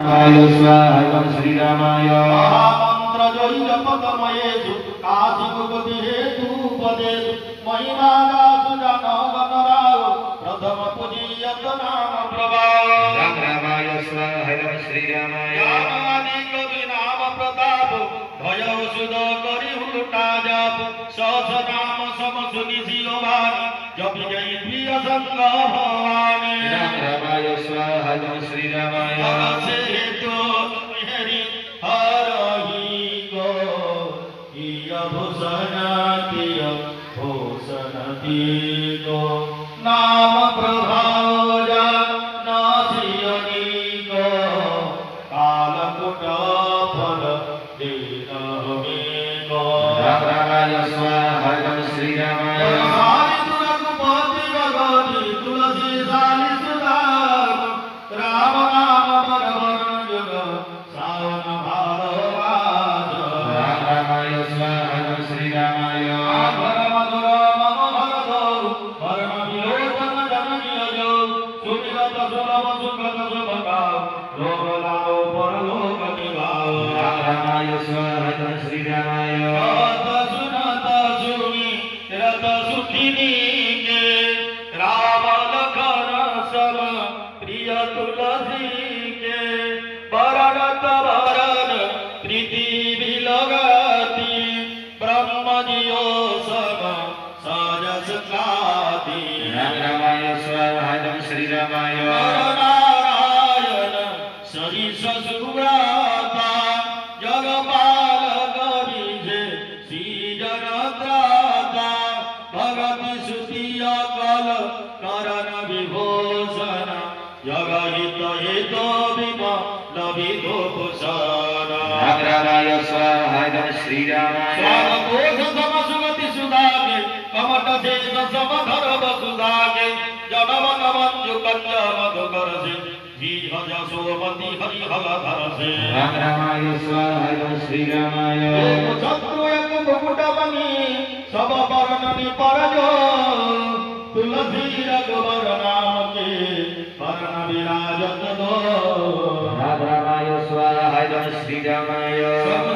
रामाय स्वाहा श्रीरामाय महामंत्र जय जपतमयेषु काशिकुपति हेतु पदेषु महिमागासु जनगणराव प्रथम पूजियत नाम प्रभाव राम रामाय स्वाहा श्रीरामाय ज्ञानादि कवि नाम प्रताप भय सुध करि उलटा जाप सहस नाम सम सुनि सियो भानि जपि जय प्रिय संग भवानी राम रामाय स्वाहा श्रीरामाय हरसे हेतु हरि हरहि गो इय भूषणति गो नाम प्रभाव जान सियनि गो कालकुट फल दीन मे गो राम रामाय स्वाहा श्रीरामाय सारि तुरकुपति भगवती तुलसी सारि सुधा राम नाम परवरण जुग सावन भारवाज राम रामाय स्वाहा श्रीरामाय आभर मधुर मनोहर गौ वर्ण विलोचन जननीय जो सुमिरत सुलभ सुखद शुभकाव लोक लाओ परलोक निभाओ राम रामाय स्वाहा श्रीरामाय रत सुनत सुनि रत सुखिनी के राम लखन सम प्रिय तुलसी के वरणत वरण प्रीति विलगती ब्रह्म जियो सम साजस काती राम रामाय स्वाहा श्रीरामाय नारायण सरिस सुव्रता जगपाल गरिजे श्रीजन त्राता भगति सुतिय कल करण विभूषण जगहित हेतो विमल विभूषण राम रामाय स्वाहा श्रीरामाय स्वागतोष सम सुगति सुधागे कमट शेष सम धर वसुधागे जनमन मंजु कंज मधुकर से जी हज सोमति हरि हल धर से राम रामाय स्वाहा श्रीरामाय एक छत्रु एक मुकुट बनी सब वर्णनि परजो तुलसी रघुवर नाम के वर्ण विराजत दो राम रामाय स्वाहा श्रीरामाय सब